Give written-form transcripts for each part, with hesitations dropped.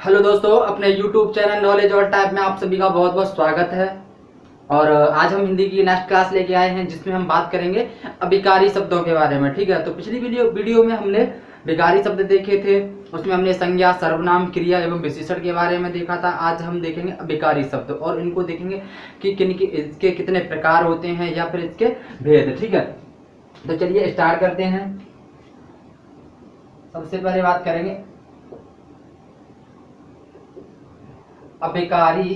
Hello दोस्तों, अपने YouTube channel knowledge और टाइप में आप सभी का बहुत बहुत स्वागत है। और आज हम हिंदी की नेक्स्ट क्लास लेके आए हैं जिसमें हम बात करेंगे अभिकारी शब्दों के बारे में। ठीक है, तो पिछली वीडियो में हमने विकारी शब्द देखे थे, उसमें हमने संज्ञा, सर्वनाम, क्रिया एवं विशेषण के बारे में देखा था। आज हम देखेंगे अभिकारी शब्द और इनको देखेंगे कि इसके कितने प्रकार होते हैं या फिर इसके भेद। ठीक है, तो चलिए स्टार्ट करते हैं। सबसे पहले बात करेंगे अभिकारी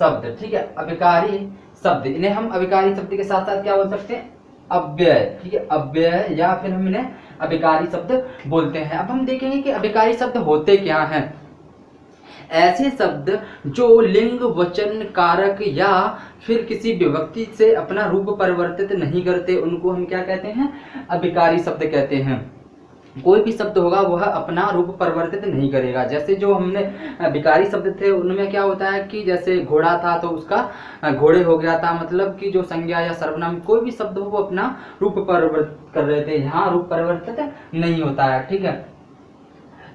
शब्द। ठीक है, अभिकारी शब्द, इन्हें हम अभिकारी शब्द के साथ साथ क्या बोल सकते हैं, अव्यय। ठीक है, अव्यय या फिर हम इन्हें अभिकारी शब्द बोलते हैं। अब हम देखेंगे कि अभिकारी शब्द होते क्या हैं। ऐसे शब्द जो लिंग, वचन, कारक या फिर किसी विभक्ति से अपना रूप परिवर्तित नहीं करते उनको हम क्या कहते हैं, अभिकारी शब्द कहते हैं। कोई भी शब्द होगा वह अपना रूप परिवर्तित नहीं करेगा। जैसे जो हमने विकारी शब्द थे उनमें क्या होता है कि जैसे घोड़ा था तो उसका घोड़े हो गया था, मतलब कि जो संज्ञा या सर्वनाम कोई भी शब्द हो वो अपना रूप परिवर्तित कर रहे थे, यहाँ रूप परिवर्तित नहीं होता है। ठीक है,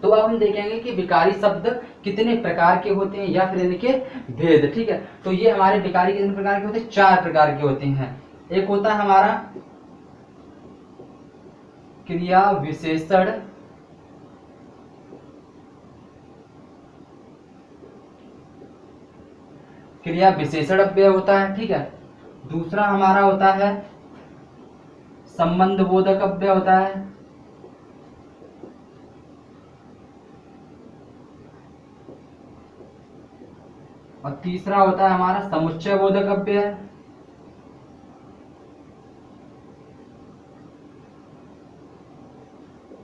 तो अब हम देखेंगे कि विकारी शब्द कितने प्रकार के होते हैं या फिर इनके भेद। ठीक है, तो ये हमारे विकारी कितने प्रकार के होते हैं, 4 प्रकार के होते हैं। एक होता है हमारा क्रिया विशेषण, क्रिया विशेषण अव्यय होता है। ठीक है, दूसरा हमारा होता है संबंध बोधक अव्यय होता है। और तीसरा होता है हमारा समुच्चय बोधक अव्यय।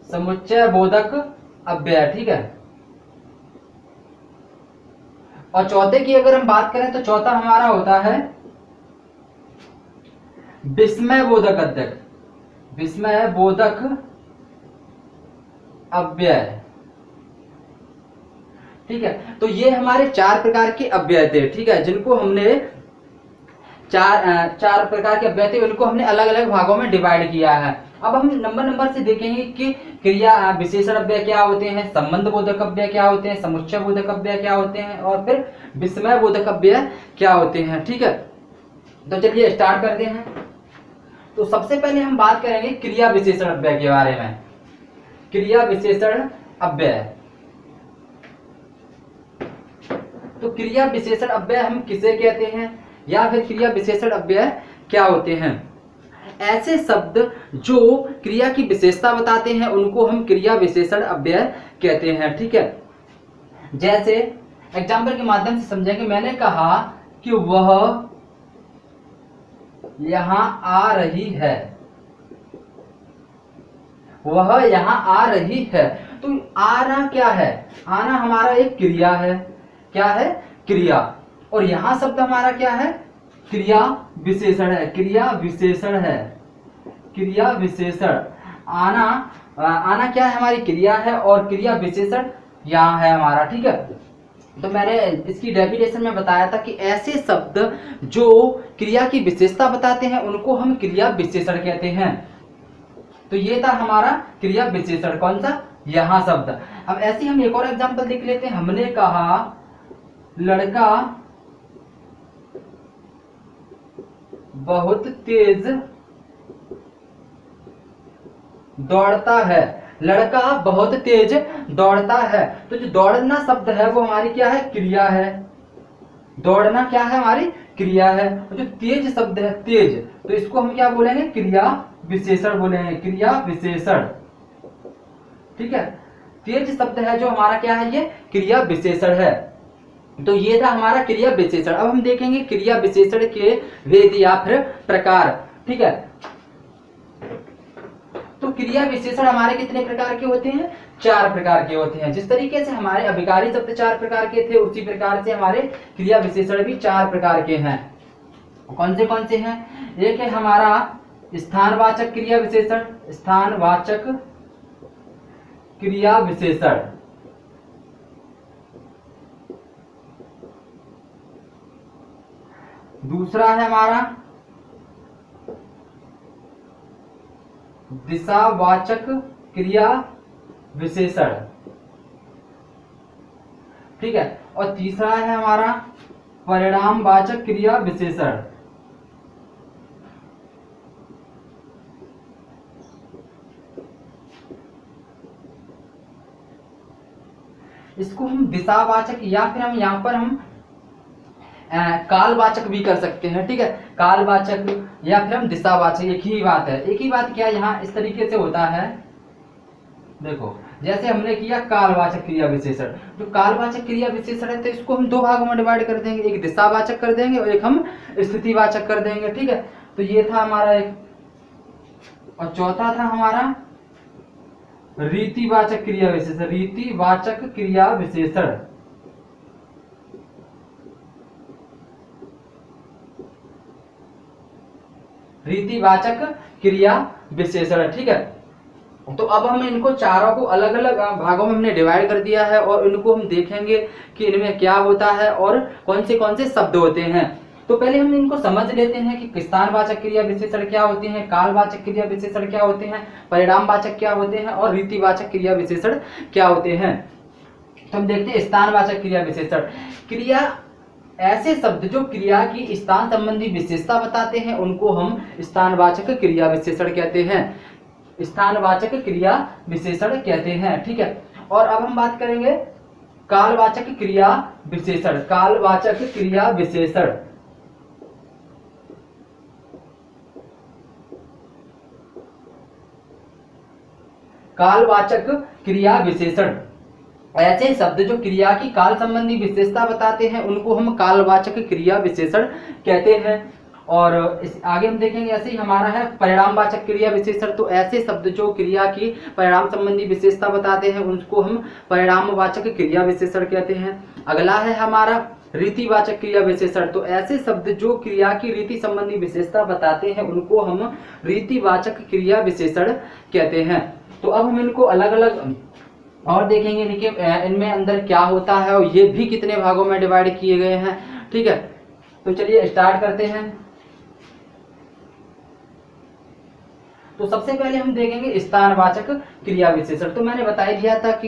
समुच्चय बोधक अव्यय। ठीक है, और चौथे की अगर हम बात करें तो चौथा हमारा होता है विस्मय बोधक अव्यय, विस्मय बोधक अव्यय। ठीक है, तो ये हमारे 4 प्रकार के अव्यय थे। ठीक है, जिनको हमने चार प्रकार के अव्यय थे उनको हमने अलग अलग भागों में डिवाइड किया है। अब हम नंबर से देखेंगे कि क्रिया विशेषण अव्यय क्या होते हैं, संबंध बोधक अव्यय क्या होते हैं, समुच्चय बोधक अव्यय क्या होते हैं और फिर विस्मय बोधक अव्यय क्या होते हैं। ठीक है, तो चलिए स्टार्ट करते हैं। तो सबसे पहले हम बात करेंगे क्रिया विशेषण अव्यय के बारे में। क्रिया विशेषण अव्यय, तो क्रिया विशेषण अव्यय हम किसे कहते हैं या फिर क्रिया विशेषण अव्यय क्या होते हैं। ऐसे शब्द जो क्रिया की विशेषता बताते हैं उनको हम क्रिया विशेषण अव्यय कहते हैं। ठीक है, जैसे एग्जाम्पल के माध्यम से समझेंगे। मैंने कहा कि वह यहां आ रही है, वह यहां आ रही है। तो आना क्या है, आना हमारा एक क्रिया है। क्या है, क्रिया। और यहां शब्द हमारा क्या है, क्रिया विशेषण है, क्रिया विशेषण है, क्रिया विशेषण। आना क्या है, हमारी क्रिया है और क्रिया विशेषण यहाँ है हमारा। ठीक है, तो मैंने इसकी डेफिनेशन में बताया था कि ऐसे शब्द जो क्रिया की विशेषता बताते हैं उनको हम क्रिया विशेषण कहते हैं। तो ये था हमारा क्रिया विशेषण, कौन सा, यहाँ शब्द। अब ऐसे हम एक और एग्जांपल देख लेते हैं। हमने कहा लड़का बहुत तेज दौड़ता है, लड़का बहुत तेज दौड़ता है। तो जो दौड़ना शब्द है वो हमारी क्या है, क्रिया है। दौड़ना क्या है, हमारी क्रिया है। और जो तेज शब्द है, तेज, तो इसको हम क्या बोलेंगे, क्रिया विशेषण बोलेंगे, क्रिया विशेषण। ठीक है, तेज शब्द है जो हमारा क्या है, ये क्रिया विशेषण है। तो ये था हमारा क्रिया विशेषण। अब हम देखेंगे क्रिया विशेषण के भेद या फिर प्रकार। ठीक है, तो क्रिया विशेषण हमारे कितने प्रकार के होते हैं, 4 प्रकार के होते हैं। जिस तरीके से हमारे अभिकारी शब्द 4 प्रकार के थे उसी प्रकार से हमारे क्रिया विशेषण भी 4 प्रकार के हैं। कौन से हैं, एक है हमारा स्थानवाचक क्रिया विशेषण, स्थानवाचक क्रिया विशेषण। दूसरा है हमारा दिशावाचक क्रिया विशेषण। ठीक है। और तीसरा है हमारा परिणामवाचक क्रिया विशेषण। इसको हम दिशावाचक या फिर हम यहाँ पर हम कालवाचक भी कर सकते हैं, ठीक है। कालवाचक या फिर हम दिशावाचक, एक ही बात है। एक ही बात क्या यहाँ इस तरीके से होता है, देखो जैसे हमने किया कालवाचक क्रिया विशेषण, जो कालवाचक क्रिया विशेषण है तो इसको हम दो भागों में डिवाइड कर देंगे, एक दिशावाचक कर देंगे और एक हम स्थितिवाचक कर देंगे, ठीक है। तो ये था हमारा एक, और चौथा था हमारा रीतिवाचक क्रिया विशेषण। रीतिवाचक क्रिया विशेषण, रीतिवाचक क्रिया विशेषण, ठीक है। तो अब हम इनको चारों को अलग अलग भागों में हमने डिवाइड कर दिया है और इनको हम देखेंगे कि इनमें क्या होता है और कौन से शब्द होते हैं। तो पहले हम इनको समझ लेते हैं कि स्थानवाचक क्रिया विशेषण क्या होते हैं, कालवाचक क्रिया विशेषण क्या होते हैं, परिणामवाचक क्या होते हैं और रीतिवाचक क्रिया विशेषण क्या होते हैं। तो हम देखते हैं स्थानवाचक क्रिया विशेषण। क्रिया, ऐसे शब्द जो क्रिया की स्थान संबंधी विशेषता बताते हैं उनको हम स्थानवाचक क्रिया विशेषण कहते हैं, स्थानवाचक क्रिया विशेषण कहते हैं, ठीक है। और अब हम बात करेंगे कालवाचक क्रिया विशेषण। कालवाचक क्रिया विशेषण, कालवाचक क्रिया विशेषण, ऐसे शब्द जो क्रिया की काल संबंधी विशेषता बताते हैं उनको हम कालवाचक क्रिया विशेषण कहते हैं। और इस आगे हम देखेंगे ऐसे ही हमारा है परिणामवाचक क्रिया विशेषण। तो ऐसे शब्द जो क्रिया की परिणाम संबंधी विशेषता बताते हैं उनको हम परिणामवाचक क्रिया विशेषण कहते हैं। अगला है हमारा रीतिवाचक क्रिया विशेषण। तो ऐसे शब्द जो क्रिया की रीति संबंधी विशेषता बताते हैं उनको हम रीतिवाचक क्रिया विशेषण कहते हैं। तो अब हम इनको अलग अलग और देखेंगे इनमें अंदर क्या होता है और ये भी कितने भागों में डिवाइड किए गए हैं, ठीक है। तो चलिए स्टार्ट करते हैं। तो सबसे पहले हम देखेंगे स्थानवाचक क्रिया विशेषण। तो मैंने बता दिया था कि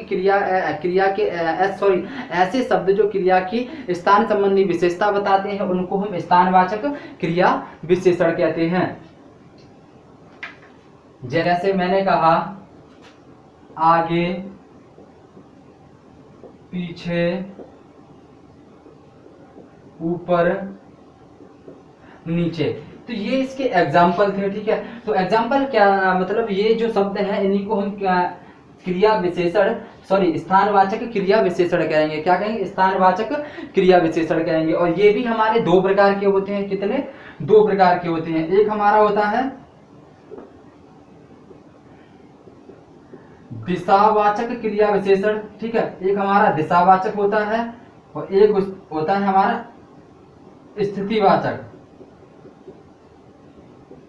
ऐसे शब्द जो क्रिया की स्थान संबंधी विशेषता बताते हैं उनको हम स्थानवाचक क्रिया विशेषण कहते हैं। जैसे मैंने कहा आगे, पीछे, ऊपर, नीचे, तो ये इसके एग्जाम्पल थे, ठीक है। तो एग्जाम्पल क्या मतलब, ये जो शब्द हैं इन्हीं को हम क्रिया विशेषण स्थानवाचक क्रिया विशेषण कहेंगे। क्या कहेंगे? स्थानवाचक क्रिया विशेषण कहेंगे। और ये भी हमारे दो प्रकार के होते हैं। कितने? दो प्रकार के होते हैं। एक हमारा होता है दिशावाचक क्रिया विशेषण, ठीक है। एक हमारा दिशावाचक होता है और एक होता है हमारा स्थितिवाचक।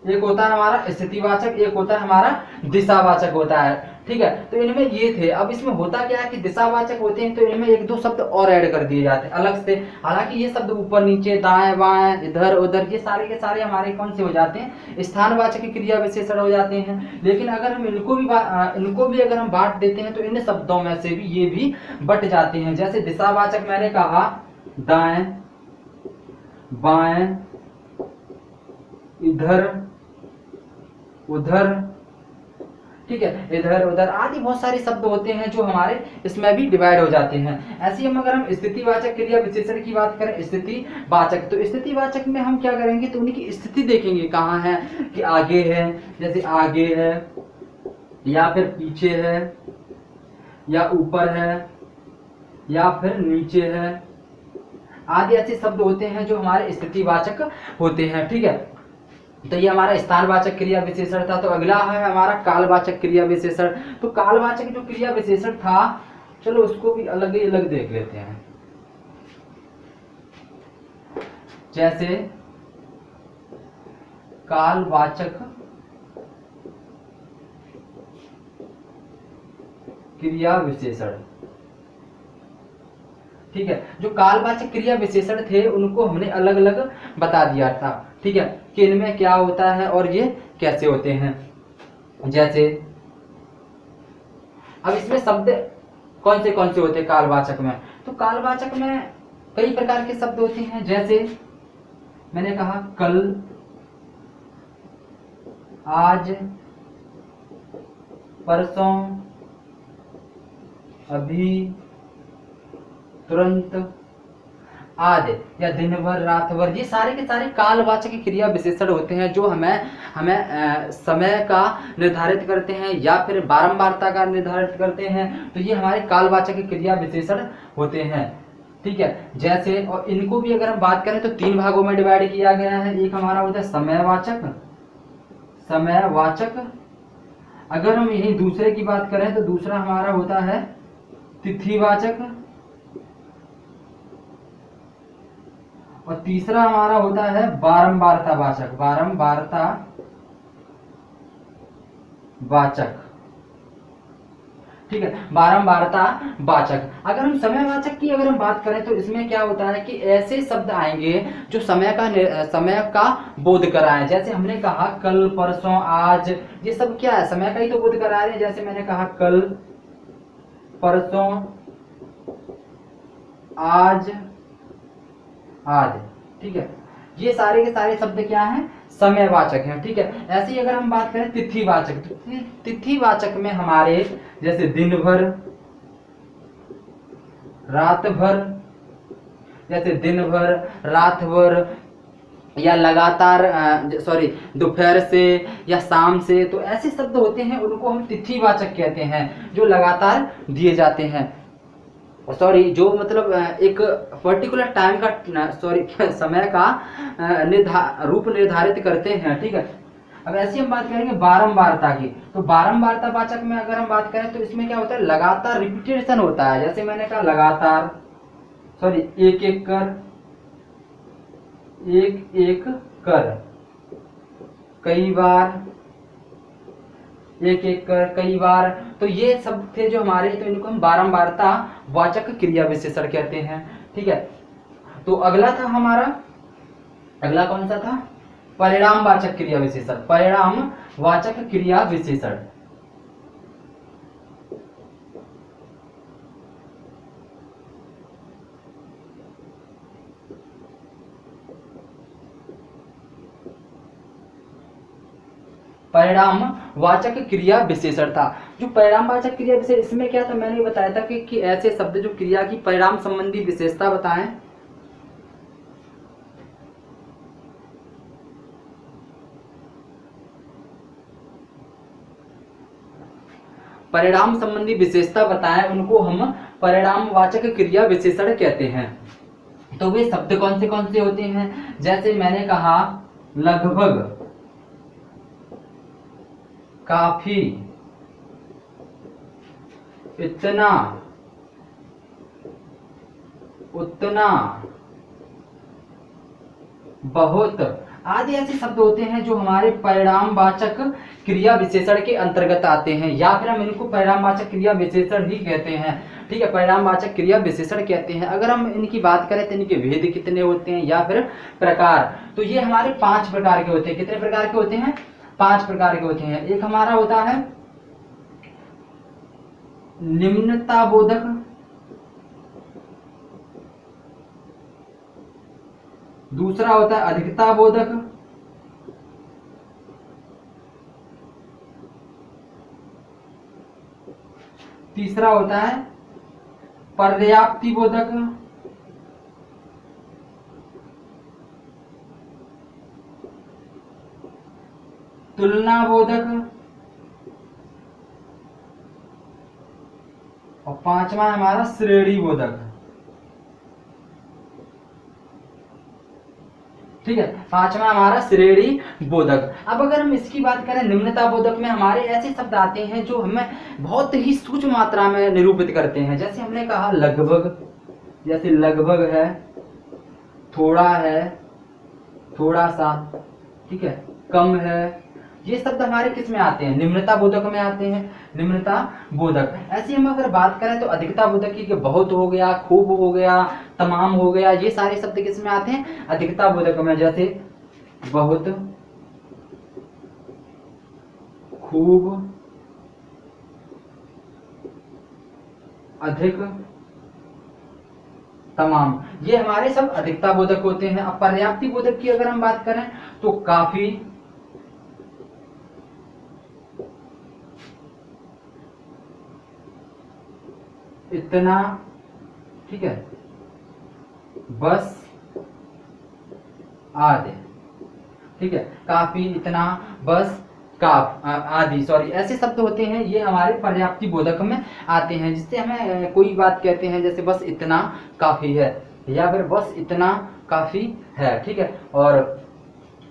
एक होता है हमारा स्थितिवाचक, एक होता है हमारा दिशावाचक होता है, ठीक है। तो इनमें ये थे। अब इसमें होता क्या है कि दिशावाचक होते हैं तो इनमें एक दो शब्द और ऐड कर दिए जाते हैं अलग से। हालांकि ये शब्द ऊपर नीचे, दाएं बाएं, इधर उधर, ये सारे के सारे हमारे कौन से हो जाते हैं? स्थानवाचक क्रिया विशेषण हो जाते हैं। लेकिन अगर हम इनको भी अगर हम बांट देते हैं तो इन शब्दों में से भी ये भी बट जाते हैं। जैसे दिशावाचक मैंने कहा दाएं बाएं, इधर उधर, ठीक है, इधर उधर आदि बहुत सारे शब्द होते हैं जो हमारे इसमें भी डिवाइड हो जाते हैं। ऐसे ही अगर हम स्थितिवाचक क्रिया विशेषण की बात करें, स्थितिवाचक, तो स्थितिवाचक में हम क्या करेंगे तो उनकी स्थिति देखेंगे कहाँ है, कि आगे है, जैसे आगे है या फिर पीछे है या ऊपर है या फिर नीचे है, आदि ऐसे शब्द होते हैं जो हमारे स्थितिवाचक होते हैं, ठीक है। तो ये हमारा स्थानवाचक क्रिया विशेषण था। तो अगला है हमारा कालवाचक क्रिया विशेषण। तो कालवाचक जो क्रिया विशेषण था, चलो उसको भी अलग ही अलग देख लेते हैं। जैसे कालवाचक क्रिया विशेषण, ठीक है। जो कालवाचक क्रिया विशेषण थे उनको हमने अलग अलग बता दिया था, ठीक है, कि इनमें क्या होता है और ये कैसे होते हैं। जैसे अब इसमें शब्द कौन से होते हैं कालवाचक में, तो कालवाचक में कई प्रकार के शब्द होते हैं, जैसे मैंने कहा कल, आज, परसों, अभी, तुरंत आदि, या दिन भर, रात भर, ये सारे के सारे कालवाचक क्रिया विशेषण होते हैं जो हमें हमें समय का निर्धारित करते हैं या फिर बारंबारता का निर्धारित करते हैं। तो ये हमारे कालवाचक क्रिया विशेषण होते हैं, ठीक है। जैसे, और इनको भी अगर हम बात करें तो 3 भागों में डिवाइड किया गया है। एक हमारा होता है समयवाचक, समयवाचक। अगर हम यही दूसरे की बात करें तो दूसरा हमारा होता है तिथिवाचक, और तीसरा हमारा होता है बारंबारतावाचक, बारंबारतावाचक, ठीक है, बारंबारतावाचक। अगर हम समयवाचक की अगर हम बात करें तो इसमें क्या होता है कि ऐसे शब्द आएंगे जो समय का बोध कराएं। जैसे हमने कहा कल, परसों, आज, ये सब क्या है, समय का ही तो बोध करा रहे हैं। जैसे मैंने कहा कल, परसों, आज, आदि, ठीक है, ये सारे के सारे शब्द क्या हैं, समयवाचक हैं, ठीक है। ऐसे ही अगर हम बात करें तिथिवाचक, तो तिथिवाचक में हमारे जैसे दिन भर, रात भर, जैसे दिन भर, रात भर, या लगातार, दोपहर से या शाम से, तो ऐसे शब्द होते हैं उनको हम तिथिवाचक कहते हैं जो लगातार दिए जाते हैं। जो मतलब एक पर्टिकुलर टाइम का समय का रूप निर्धारित करते हैं, ठीक है। अब ऐसी हम बात करेंगे बारंबारता की, तो बारंबारतावाचक में अगर हम बात करें तो इसमें क्या होता है, लगातार रिपीटेशन होता है। जैसे मैंने कहा लगातार, एक एक कर, एक एक कर, कई बार, एक एक कर, कई बार, तो ये सब थे जो हमारे, तो इनको हम बारंबारता वाचक क्रिया विशेषण कहते हैं, ठीक है। तो अगला था हमारा, अगला कौन सा था, परिणामवाचक क्रिया विशेषण, परिणामवाचक क्रिया विशेषण। परिणामवाचक क्रिया विशेषण था। जो परिणामवाचक क्रिया विशेषण, इसमें क्या था, मैंने बताया था कि ऐसे शब्द जो क्रिया की परिणाम संबंधी विशेषता बताएं। परिणाम संबंधी विशेषता बताएं, उनको हम परिणामवाचक क्रिया विशेषण कहते हैं। तो वे शब्द कौन से होते हैं, जैसे मैंने कहा लगभग, काफी, इतना, उतना, बहुत आदि ऐसे शब्द होते हैं जो हमारे परिणामवाचक क्रिया विशेषण के अंतर्गत आते हैं, या फिर हम इनको परिणामवाचक क्रिया विशेषण ही कहते हैं, ठीक है, परिणामवाचक क्रिया विशेषण कहते हैं। अगर हम इनकी बात करें तो इनके भेद कितने होते हैं या फिर प्रकार, तो ये हमारे 5 प्रकार के होते हैं। कितने प्रकार के होते हैं, 5 प्रकार के होते हैं। एक हमारा होता है निम्नता बोधक, दूसरा होता है अधिकता बोधक, तीसरा होता है पर्याप्ति बोधक, तुलना बोधक, और 5वां हमारा श्रेणी बोधक, ठीक है, 5वां हमारा श्रेणी बोधक। अब अगर हम इसकी बात करें, निम्नता बोधक में हमारे ऐसे शब्द आते हैं जो हमें बहुत ही सूक्ष्म मात्रा में निरूपित करते हैं। जैसे हमने कहा लगभग, जैसे लगभग है, थोड़ा है, थोड़ा सा, ठीक है, कम है, ये शब्द हमारे किस में आते हैं, निम्नता बोधक में आते हैं, निम्नता बोधक। ऐसे हम अगर बात करें तो अधिकता बोधक की, बहुत हो गया, खूब हो गया, तमाम हो गया, ये सारे शब्द किस में आते हैं, अधिकता बोधक में। जैसे बहुत, खूब, अधिक, तमाम, ये हमारे सब अधिकता बोधक होते हैं। अब पर्याप्ति बोधक की अगर हम बात करें तो काफी, इतना, ठीक है, बस, आदि, ठीक है, काफी, इतना, बस, आदि, सॉरी, ऐसे शब्द होते हैं, ये हमारे पर्याप्ति बोधक में आते हैं, जिससे हमें कोई बात कहते हैं, जैसे बस इतना काफी है, या फिर बस इतना काफी है, ठीक है। और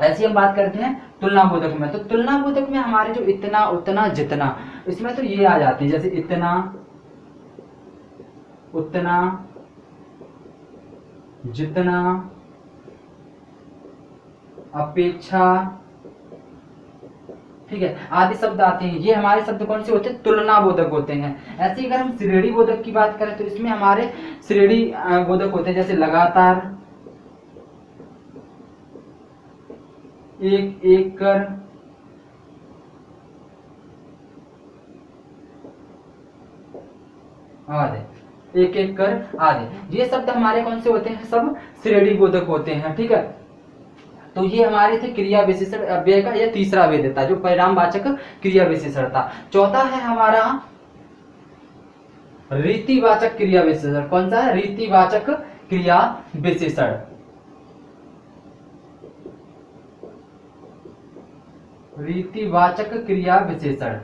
ऐसी हम बात करते हैं तुलना बोधक में, तो तुलना बोधक में हमारे जो इतना, उतना, जितना, इसमें तो ये आ जाती है, जैसे इतना, उतना, जितना, अपेक्षा, ठीक है, आदि शब्द आते हैं। ये हमारे शब्द कौन से होते हैं? तुलना बोधक होते हैं। ऐसे ही अगर हम श्रेणी बोधक की बात करें तो इसमें हमारे श्रेणी बोधक होते हैं, जैसे लगातार, एक एक कर, आदि, एक एक कर, आदि, ये शब्द हमारे कौन से होते हैं? सब श्रेणी बोधक होते हैं, ठीक है। तो ये हमारे थे क्रिया विशेषण अव्यय का यह तीसरा भेद था, जो परिणामवाचक क्रिया विशेषण था। चौथा है हमारा रीतिवाचक क्रिया विशेषण। कौन सा है? रीतिवाचक क्रिया विशेषण। रीतिवाचक क्रिया विशेषण,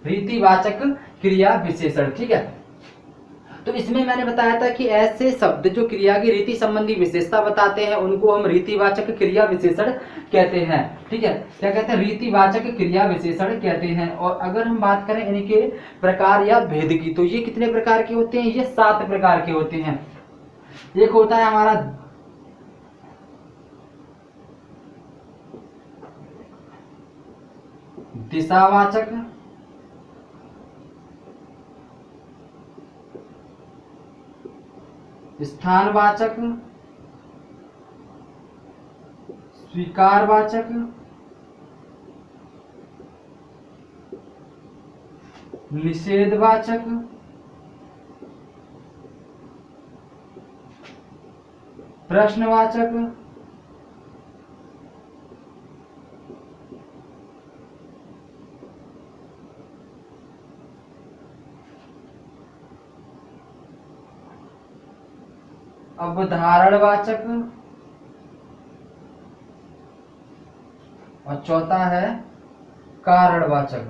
रीतिवाचक क्रिया विशेषण, ठीक है। तो इसमें मैंने बताया था कि ऐसे शब्द जो क्रिया की रीति संबंधी विशेषता बताते हैं उनको हम रीतिवाचक क्रिया विशेषण कहते हैं, ठीक है। क्या कहते हैं? रीतिवाचक क्रिया विशेषण कहते हैं। और अगर हम बात करें इनके प्रकार या भेद की, तो ये कितने प्रकार के होते हैं? ये 7 प्रकार के होते हैं। एक होता है हमारा दिशावाचक, स्थानवाचक, स्वीकारवाचक, निषेधवाचक, प्रश्नवाचक, अवधारणवाचक, और चौथा है कारणवाचक,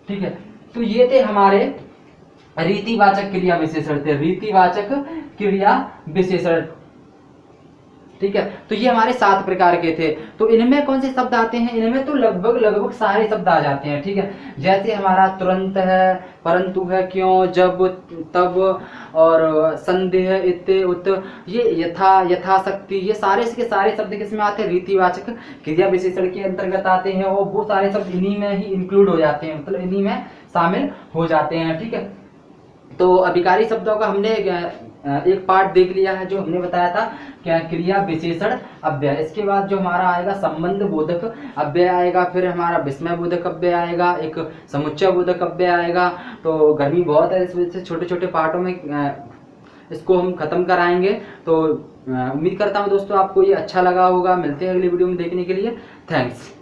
ठीक है। तो ये थे हमारे रीतिवाचक क्रिया विशेषण थे, रीतिवाचक क्रिया विशेषण, ठीक है। तो ये हमारे 7 प्रकार के थे। तो इनमें कौन से शब्द आते हैं? इनमें तो लगभग सारे शब्द आ जाते हैं, ठीक है। जैसे हमारा तुरंत है, परंतु है, क्यों, जब, तब, और संदेह, इत, उत, ये यथा, यथाशक्ति, ये सारे के सारे शब्द किसमें आते हैं? रीतिवाचक क्रिया विशेषण के अंतर्गत आते हैं। और वो सारे शब्द इन्हीं में ही इंक्लूड हो जाते हैं, मतलब इन्हीं में शामिल हो जाते हैं, ठीक है। तो अभिकारी शब्दों का हमने एक पार्ट देख लिया है, जो हमने बताया था क्या? क्रिया विशेषण अव्यय। इसके बाद जो हमारा आएगा संबंध बोधक अव्यय आएगा, फिर हमारा विस्मय बोधक अव्यय आएगा, एक समुच्चय बोधक अव्यय आएगा। तो गर्मी बहुत है, इस वजह से छोटे छोटे पार्टों में इसको हम खत्म कराएंगे। तो उम्मीद करता हूँ दोस्तों आपको ये अच्छा लगा होगा। मिलते हैं अगली वीडियो में देखने के लिए। थैंक्स।